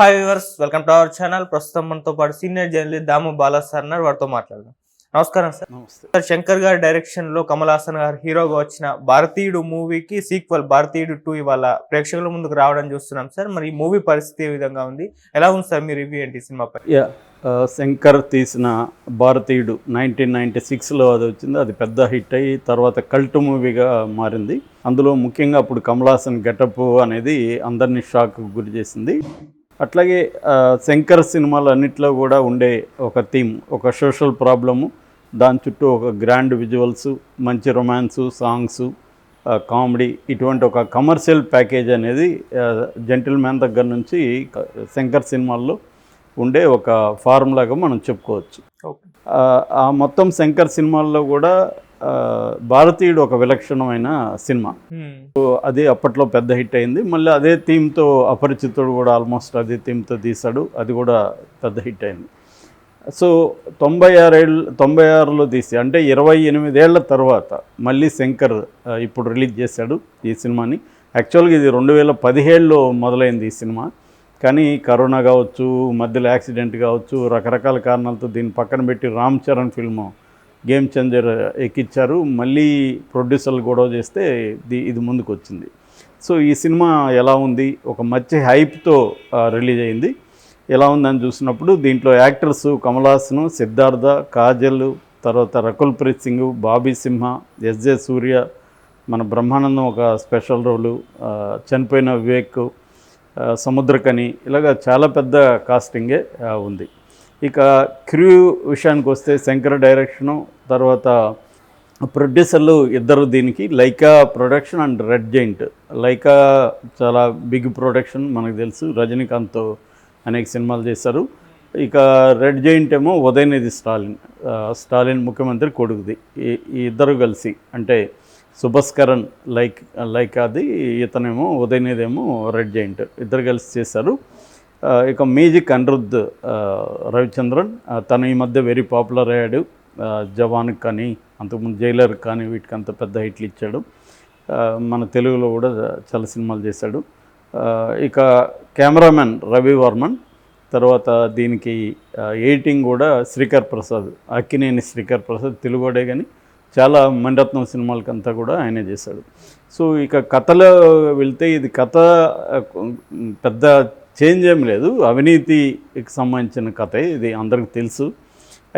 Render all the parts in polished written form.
Hi viewers, welcome to our channel. ప్రస్తుతం మనతో పాటు సీనియర్ జర్నలిస్ట్ దాము బాలా సార్ ఉన్నారు. వారితో మాట్లాడదాం. నమస్కారం సార్. నమస్తే. సార్, శంకర్ గారి డైరెక్షన్ లో కమల్ హాసన్ గారు హీరోగా వచ్చిన భారతీయుడు మూవీకి సీక్వెల్ భారతీయుడు 2 ఇవాళ ప్రేక్షకుల ముందుకు రావడం చూస్తున్నాం సార్. మరి ఈ మూవీ పరిస్థితి ఏ విధంగా ఉంది, ఎలా ఉంది సార్ మీ రివ్యూ ఏంటి సినిమాపై? శంకర్ తీసిన భారతీయుడు 1996లో అది వచ్చింది. అది పెద్ద హిట్ అయ్యి తర్వాత కల్ట్ మూవీగా మారింది. అందులో ముఖ్యంగా అప్పుడు కమల్ హాసన్ గెటప్ అనేది అందరినీ షాక్ గురి చేసింది. అట్లాగే శంకర్ సినిమాలు అన్నిట్లో కూడా ఉండే ఒక థీమ్, ఒక సోషల్ ప్రాబ్లము, దాని చుట్టూ ఒక గ్రాండ్ విజువల్స్, మంచి రొమాన్సు, సాంగ్సు, కామెడీ, ఇటువంటి ఒక కమర్షియల్ ప్యాకేజ్ అనేది జెంటిల్మ్యాన్ దగ్గర నుంచి శంకర్ సినిమాల్లో ఉండే ఒక ఫార్ములాగా మనం చెప్పుకోవచ్చు. ఆ మొత్తం శంకర్ సినిమాల్లో కూడా భారతీయుడు ఒక విలక్షణమైన సినిమా. సో అది అప్పట్లో పెద్ద హిట్ అయింది. మళ్ళీ అదే థీమ్తో అపరిచితుడు కూడా ఆల్మోస్ట్ అదే థీమ్తో తీశాడు, అది కూడా పెద్ద హిట్ అయింది. సో 96లో తీసి, అంటే 28 ఏళ్ల తర్వాత మళ్ళీ శంకర్ ఇప్పుడు రిలీజ్ చేశాడు ఈ సినిమాని. యాక్చువల్గా ఇది 2017లో మొదలైంది ఈ సినిమా, కానీ కరోనా కావచ్చు, మధ్యలో యాక్సిడెంట్ కావచ్చు, రకరకాల కారణాలతో దీన్ని పక్కన పెట్టి Ram Charan film game changer ఎక్కిచ్చారు. మళ్ళీ ప్రొడ్యూసర్లు గొడవ చేస్తే ఇది ముందుకు వచ్చింది. సో ఈ సినిమా ఎలా ఉంది, ఒక మంచి హైప్తో రిలీజ్ అయింది. ఎలా ఉందని చూసినప్పుడు దీంట్లో యాక్టర్స్ కమల్ హాసన్, సిద్ధార్థ, కాజల్, తర్వాత రకుల్ ప్రీత్ సింగ్, బాబీ సింహ, ఎస్జే సూర్య, మన బ్రహ్మానందం ఒక స్పెషల్ రోలు, చనిపోయిన వివేక్, సముద్రకని, ఇలాగ చాలా పెద్ద కాస్టింగే ఉంది. ఇక క్రూ విషయానికి వస్తే శంకర్ డైరెక్షను, తర్వాత ప్రొడ్యూసర్లు ఇద్దరు దీనికి, Lyca production and Red Giant. Lyca చాలా బిగ్ ప్రొడక్షన్, మనకు తెలుసు, రజనీకాంత్తో అనేక సినిమాలు చేశారు. ఇక రెడ్ జైంట్ ఏమో ఉదయనిధి స్టాలిన్ ముఖ్యమంత్రి కొడుకుది. ఈ ఇద్దరు కలిసి, అంటే సుభస్కరన్ లైకాది, ఇతనేమో ఉదయనిధి ఏమో రెడ్ జైంట్, ఇద్దరు కలిసి చేశారు. ఇక మ్యూజిక్ అనిరుద్ధ్ రవిచంద్రన్, తను ఈ మధ్య వెరీ పాపులర్ అయ్యాడు. జవాన్కి కానీ, అంతకుముందు జైలర్కి కానీ, వీటికి అంత పెద్ద హిట్లు ఇచ్చాడు. మన తెలుగులో కూడా చాలా సినిమాలు చేశాడు. ఇక కెమెరామెన్ రవి వర్మన్, తర్వాత దీనికి ఎడిటింగ్ కూడా శ్రీకర్ ప్రసాద్, అక్కినేని శ్రీకర్ ప్రసాద్, తెలుగుడే కానీ చాలా మణిరత్నం సినిమాలకంతా కూడా ఆయనే చేశాడు. సో ఇక కథలో వెళ్తే, ఇది కథ పెద్ద చేంజ్ ఏం లేదు, అవినీతికి సంబంధించిన కథే, ఇది అందరికీ తెలుసు.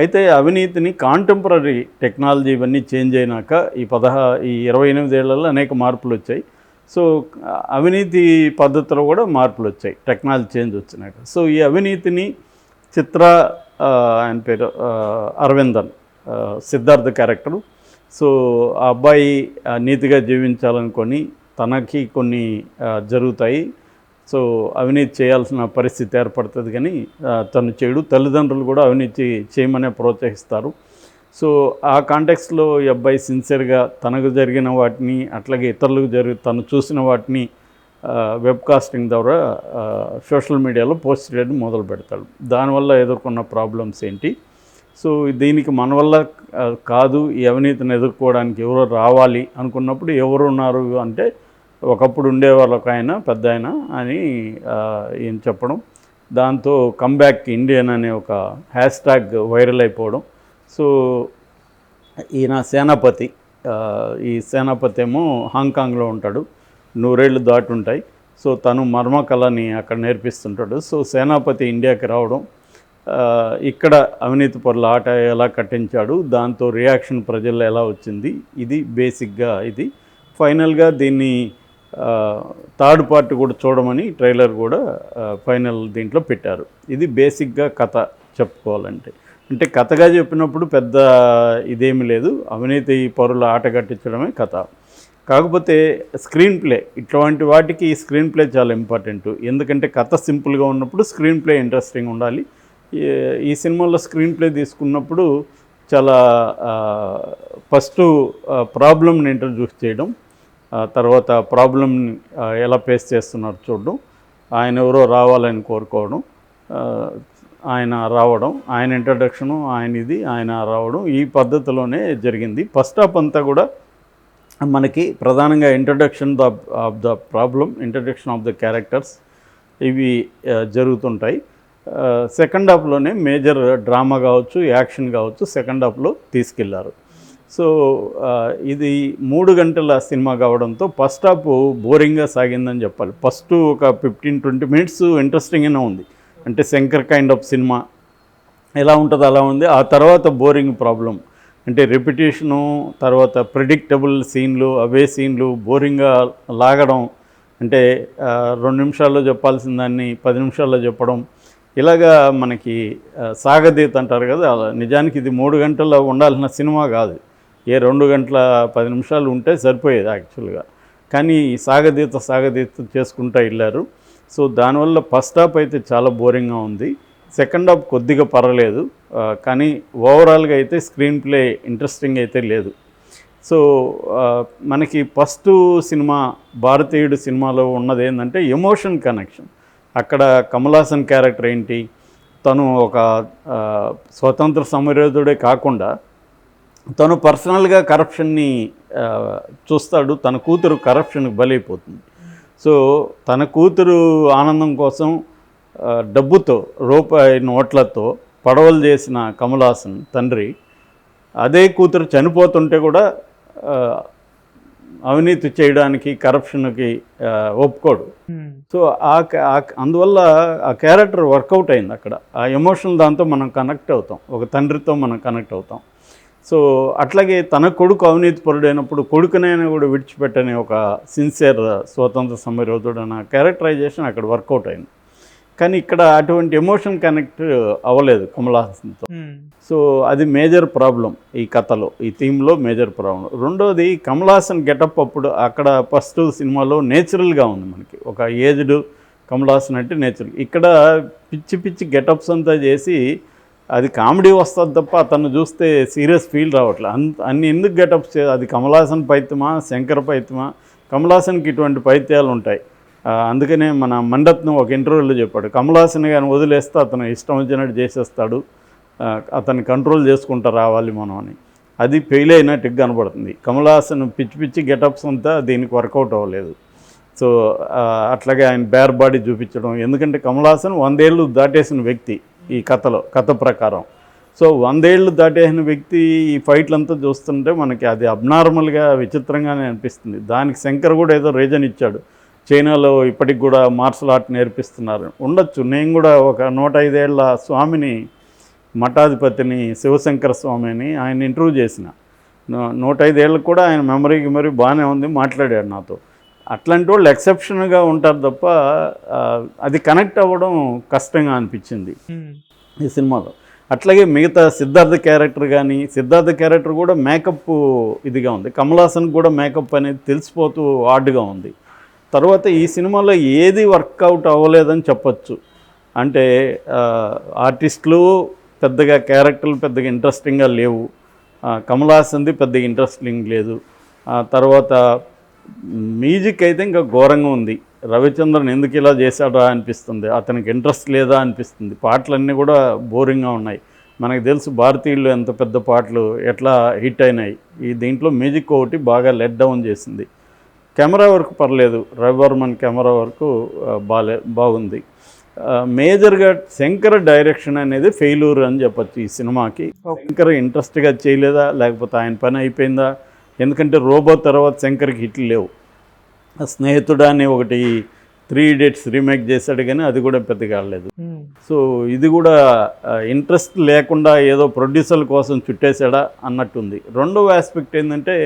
అయితే అవినీతిని కాంటెంపరీ టెక్నాలజీ ఇవన్నీ చేంజ్ అయినాక ఈ 28 ఏళ్లలో అనేక మార్పులు వచ్చాయి. సో అవినీతి పద్ధతిలో కూడా మార్పులు వచ్చాయి, టెక్నాలజీ చేంజ్ వచ్చినాక. సో ఈ అవినీతిని ఆయన పేరు అరవిందన్, సిద్ధార్థ క్యారెక్టరు. సో ఆ అబ్బాయి నీతిగా జీవించాలనుకొని తనకి కొన్ని జరుగుతాయి. సో అవినీతి చేయాల్సిన పరిస్థితి ఏర్పడుతుంది, కానీ తను చేయడు. తల్లిదండ్రులు కూడా అవినీతి చేయమనే ప్రోత్సహిస్తారు. సో ఆ కాంటెక్స్లో ఈ అబ్బాయి సిన్సియర్గా తనకు జరిగిన వాటిని, అట్లాగే ఇతరులకు తను చూసిన వాటిని వెబ్కాస్టింగ్ ద్వారా సోషల్ మీడియాలో పోస్ట్ చేయడం మొదలు పెడతాడు. దానివల్ల ఎదుర్కొన్న ప్రాబ్లమ్స్ ఏంటి, సో దీనికి మన వల్ల కాదు, ఈ అవినీతిని ఎదుర్కోవడానికి ఎవరో రావాలి అనుకున్నప్పుడు ఎవరు ఉన్నారు అంటే, ఒకప్పుడు ఉండేవాళ్ళు ఒక ఆయన, పెద్ద ఆయన అని ఈయన చెప్పడం, దాంతో కమ్బ్యాక్ ఇండియన్ అనే ఒక హ్యాష్ట్యాగ్ వైరల్ అయిపోవడం. సో ఈయన సేనాపతి, ఈ సేనాపతి ఏమో హాంకాంగ్లో ఉంటాడు, 100 ఏళ్ళు దాటి ఉంటాయి. సో తను మర్మకళని అక్కడ నేర్పిస్తుంటాడు. సో సేనాపతి ఇండియాకి రావడం, ఇక్కడ అవినీతి పరుల ఆట ఎలా కట్టించాడు, దాంతో రియాక్షన్ ప్రజల్లో ఎలా వచ్చింది, ఇది బేసిక్గా. ఇది ఫైనల్గా దీన్ని థర్డ్ పార్ట్ కూడా చూడమని ట్రైలర్ కూడా ఫైనల్ దీంట్లో పెట్టారు. ఇది బేసిక్గా కథ చెప్పుకోవాలంటే. అంటే కథగా చెప్పినప్పుడు పెద్ద ఇదేమీ లేదు, అవినీతి పరుల ఆట కట్టించడమే కథ. కాకపోతే స్క్రీన్ ప్లే, ఇట్లాంటి వాటికి స్క్రీన్ ప్లే చాలా ఇంపార్టెంట్. ఎందుకంటే కథ సింపుల్గా ఉన్నప్పుడు స్క్రీన్ ప్లే ఇంట్రెస్టింగ్ ఉండాలి. ఈ సినిమాలో స్క్రీన్ ప్లే తీసుకున్నప్పుడు చాలా ఫస్ట్ ప్రాబ్లమ్ని ఇంట్రడ్యూస్ చేయడం, తర్వాత ప్రాబ్లమ్ని ఎలా ఫేస్ చేస్తున్నారు చూడడం, ఆయన ఎవరో రావాలని కోరుకోవడం, ఆయన రావడం, ఆయన ఇంట్రడక్షను, ఆయన రావడం, ఈ పద్ధతిలోనే జరిగింది. ఫస్ట్ హాఫ్ అంతా కూడా మనకి ప్రధానంగా introduction of the problem, introduction of the characters, ఇవి జరుగుతుంటాయి. సెకండ్ హాఫ్లోనే మేజర్ డ్రామా కావచ్చు, యాక్షన్ కావచ్చు సెకండ్ హాఫ్లో తీసుకెళ్లారు. సో ఇది 3 గంటల సినిమా కావడంతో ఫస్ట్ హాఫ్ బోరింగ్గా సాగిందని చెప్పాలి. ఫస్ట్ ఒక 15-20 మినిట్స్ ఇంట్రెస్టింగ్గానే ఉంది. అంటే శంకర్ కైండ్ ఆఫ్ సినిమా ఎలా ఉంటుందో అలా ఉంది. ఆ తర్వాత బోరింగ్ ప్రాబ్లం అంటే రిపిటేషను, తర్వాత ప్రిడిక్టబుల్ సీన్లు, అవే సీన్లు బోరింగ్గా లాగడం, అంటే 2 నిమిషాల్లో చెప్పాల్సిన దాన్ని 10 నిమిషాల్లో చెప్పడం, ఇలాగా మనకి సాగదీత అంటారు కదా, అలా నిజానికి ఇది 3 గంటల్లో ఉండాల్సిన సినిమా కాదు. 2 గంటల 10 నిమిషాలు ఉంటే సరిపోయేది యాక్చువల్గా. కానీ సాగదీత చేసుకుంటూ వెళ్ళారు. సో దానివల్ల ఫస్ట్ హాఫ్ అయితే చాలా బోరింగ్గా ఉంది. సెకండ్ హాఫ్ కొద్దిగా పర్వాలేదు, కానీ ఓవరాల్గా అయితే స్క్రీన్ ప్లే ఇంట్రెస్టింగ్ అయితే లేదు. సో మనకి ఫస్ట్ సినిమా భారతీయుడు సినిమాలో ఉన్నది ఏంటంటే ఎమోషన్ కనెక్షన్. అక్కడ కమల్ హాసన్ క్యారెక్టర్ ఏంటి, తను ఒక స్వతంత్ర సమరయోధుడే కాకుండా తను పర్సనల్గా కరప్షన్ని చూస్తాడు. తన కూతురు కరప్షన్కి బలైపోతుంది. సో తన కూతురు ఆనందం కోసం డబ్బుతో, రూపాయి నోట్లతో పడవలు చేసిన కమల్ హాసన్ తండ్రి అదే కూతురు చనిపోతుంటే కూడా అవినీతి చేయడానికి, కరప్షన్కి ఒప్పుకోడు. సో అందువల్ల ఆ క్యారెక్టర్ వర్కౌట్ అయింది అక్కడ. ఆ ఎమోషనల్ దాంతో మనం కనెక్ట్ అవుతాం, ఒక తండ్రితో మనం కనెక్ట్ అవుతాం. సో అట్లాగే తన కొడుకు అవినీతి పరుడైనప్పుడు కొడుకునైనా కూడా విడిచిపెట్టని ఒక సిన్సియర్ స్వతంత్ర సమరయోధుడు అన్న క్యారెక్టరైజేషన్ అక్కడ వర్కౌట్ అయింది. కానీ ఇక్కడ అటువంటి ఎమోషన్ కనెక్ట్ అవ్వలేదు కమల్ హాసన్తో. సో అది మేజర్ ప్రాబ్లం ఈ కథలో, ఈ థీమ్లో మేజర్ ప్రాబ్లం. రెండోది కమల్ హాసన్ గెటప్ అప్పుడు అక్కడ ఫస్ట్ సినిమాలో నేచురల్గా ఉంది. మనకి ఒక ఏజ్డ్ కమల్ హాసన్ అంటే నేచురల్. ఇక్కడ పిచ్చి గెటప్స్ అంతా చేసి అది కామెడీ వస్తుంది తప్ప అతను చూస్తే సీరియస్ ఫీల్ రావట్లేదు. అన్ని ఎందుకు గెటప్స్, అది కమల్ హాసన్ పైత్యమా, శంకర్ పైత్యమా? కమల్ హాసన్కి ఇటువంటి పైత్యాలు ఉంటాయి. అందుకనే మన మండత్నం ఒక ఇంటర్వ్యూలో చెప్పాడు, కమల్ హాసన్ గారిని వదిలేస్తే అతను ఇష్టం వచ్చినట్టు చేసేస్తాడు, అతన్ని కంట్రోల్ చేసుకుంటూ రావాలి మనం అని. అది ఫెయిల్ అయినట్టు కనబడుతుంది. కమల్ హాసన్ పిచ్చి గెటప్స్ అంతా దీనికి వర్కౌట్ అవ్వలేదు. సో అట్లాగే ఆయన బేర్ బాడీ చూపించడం, ఎందుకంటే కమల్ హాసన్ 100 ఏళ్ళు దాటేసిన వ్యక్తి ఈ కథ ప్రకారం. సో 100 ఏళ్ళు దాటేసిన వ్యక్తి ఈ ఫైట్లంతా చూస్తుంటే మనకి అది అబ్నార్మల్గా విచిత్రంగానే అనిపిస్తుంది. దానికి శంకర్ కూడా ఏదో రీజన్ ఇచ్చాడు, చైనాలో ఇప్పటికి కూడా మార్షల్ ఆర్ట్ నేర్పిస్తున్నారు ఉండొచ్చు. నేను కూడా ఒక 105 ఏళ్ల స్వామిని, మఠాధిపతిని, శివశంకర స్వామిని ఆయన ఇంటర్వ్యూ చేసిన. 105 ఏళ్ళకు కూడా ఆయన మెమరీ బాగానే ఉంది, మాట్లాడాడు నాతో. అట్లాంటి వాళ్ళు ఎక్సెప్షన్గా ఉంటారు తప్ప అది కనెక్ట్ అవ్వడం కష్టంగా అనిపించింది ఈ సినిమాలో. అట్లాగే మిగతా సిద్ధార్థ క్యారెక్టర్ కూడా మేకప్ ఇదిగా ఉంది. కమల్ హాసన్ కూడా మేకప్ అనేది తెలిసిపోతూ ఆర్డ్గా ఉంది. తర్వాత ఈ సినిమాలో ఏది వర్కౌట్ అవ్వలేదని చెప్పచ్చు. అంటే ఆర్టిస్టులు పెద్దగా, క్యారెక్టర్లు పెద్దగా ఇంట్రెస్టింగ్గా లేవు. కమల్ హాసన్ది పెద్దగా ఇంట్రెస్టింగ్ లేదు. తర్వాత మ్యూజిక్ అయితే ఇంకా ఘోరంగా ఉంది. రవిచంద్రన్ ఎందుకు ఇలా చేశాడా అనిపిస్తుంది, అతనికి ఇంట్రెస్ట్ లేదా అనిపిస్తుంది. పాటలన్నీ కూడా బోరింగ్గా ఉన్నాయి. మనకు తెలుసు భారతీయులు ఎంత పెద్ద పాటలు ఎట్లా హిట్ అయినాయి. ఈ దీంట్లో మ్యూజిక్ ఒకటి బాగా లెట్ డౌన్ చేసింది. కెమెరా వర్క్ పర్లేదు, రవివర్మన్ కెమెరా వర్క్ బాగుంది. మేజర్గా శంకర్ డైరెక్షన్ అనేది ఫెయిల్యూర్ అని చెప్పచ్చు ఈ సినిమాకి. శంకర్ ఇంట్రెస్ట్గా చేయలేదా, లేకపోతే ఆయన పని అయిపోయిందా? ఎందుకంటే రోబో తర్వాత శంకర్కి హిట్లు లేవు. స్నేహితుడు అని ఒకటి 3 Idiots రీమేక్ చేశాడు, కానీ అది కూడా పెద్దగా ఆడలేదు. సో ఇది కూడా ఇంట్రెస్ట్ లేకుండా ఏదో ప్రొడ్యూసర్ల కోసం చుట్టేశాడా అన్నట్టుంది. రెండవ ఆస్పెక్ట్ ఏంటంటే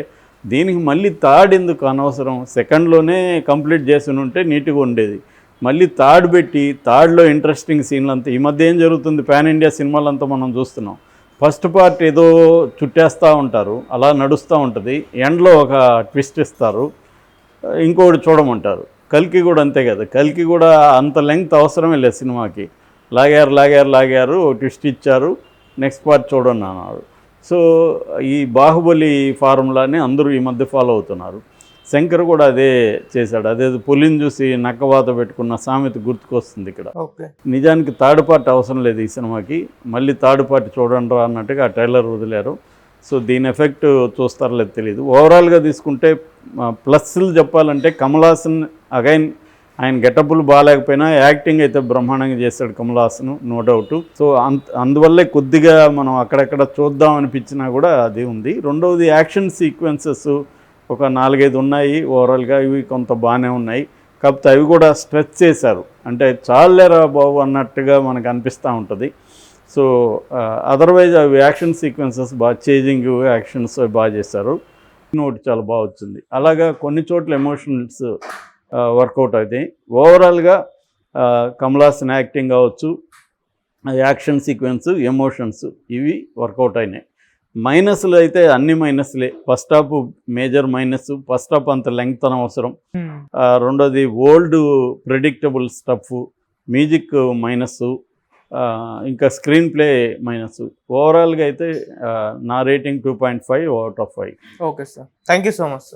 దీనికి మళ్ళీ థర్డ్ ఎందుకు అనవసరం? సెకండ్లోనే కంప్లీట్ చేసి ఉంటే నీట్గా ఉండేది. మళ్ళీ థర్డ్ పెట్టి థర్డ్లో ఇంట్రెస్టింగ్ సీన్లు అంతా ఈ మధ్య ఏం జరుగుతుంది, పాన్ ఇండియా సినిమాలంతా మనం చూస్తున్నాం. ఫస్ట్ పార్ట్ ఏదో చుట్టేస్తూ ఉంటారు, అలా నడుస్తూ ఉంటుంది, ఎండ్లో ఒక ట్విస్ట్ ఇస్తారు, ఇంకొకటి చూడమంటారు. కల్కి కూడా అంతే కదా, కల్కి కూడా అంత లెంగ్త్ అవసరమే లేదు సినిమాకి. లాగారు ట్విస్ట్ ఇచ్చారు, నెక్స్ట్ పార్ట్ చూడండి అన్నారు. సో ఈ బాహుబలి ఫార్ములాని అందరూ ఈ మధ్య ఫాలో అవుతున్నారు. శంకర్ కూడా అదే చేశాడు. అదే పులిని చూసి నక్కవాత పెట్టుకున్న సామెత గుర్తుకొస్తుంది ఇక్కడ. నిజానికి థర్డ్ పార్ట్ అవసరం లేదు ఈ సినిమాకి, మళ్ళీ థర్డ్ పార్ట్ చూడండి రా అన్నట్టుగా ఆ ట్రైలర్ వదిలేరు. సో దీని ఎఫెక్ట్ చూస్తారో లేదు తెలియదు. ఓవరాల్గా తీసుకుంటే ప్లస్లు చెప్పాలంటే కమల్ హాసన్ అగైన్ ఆయన గెటప్లు బాగాలేకపోయినా యాక్టింగ్ అయితే బ్రహ్మాండంగా చేశాడు Kamal Haasan, no doubt. So అందువల్లే కొద్దిగా మనం అక్కడక్కడ చూద్దాం అనిపించినా కూడా అది ఉంది. రెండవది యాక్షన్ సీక్వెన్సెస్ ఒక 4-5 ఉన్నాయి ఓవరాల్గా, ఇవి కొంత బాగానే ఉన్నాయి. కాకపోతే అవి కూడా స్ట్రెచ్ చేశారు, అంటే చాలేరా బాబు అన్నట్టుగా మనకు అనిపిస్తూ ఉంటుంది. సో అదర్వైజ్ అవి యాక్షన్ సీక్వెన్సెస్ బాగా చేజింగ్ యాక్షన్స్ బాగా చేశారు. నోటి చాలా బాగా వచ్చింది. అలాగా కొన్ని చోట్ల ఎమోషనల్స్ వర్కౌట్ అవుతాయి. ఓవరాల్గా కమల్ హాసన్ యాక్టింగ్ కావచ్చు, యాక్షన్ సీక్వెన్స్, ఎమోషన్స్ ఇవి వర్కౌట్ అయినాయి. మైనస్లు అయితే అన్ని మైనస్లే. First half major minus, first half అంత లెంగ్త్ అనవసరం. రెండోది old predictable stuff, music minus, ఇంకా స్క్రీన్ ప్లే మైనస్. ఓవరాల్గా అయితే నా rating 2.5 out of 5. Okay sir, thank you so much sir.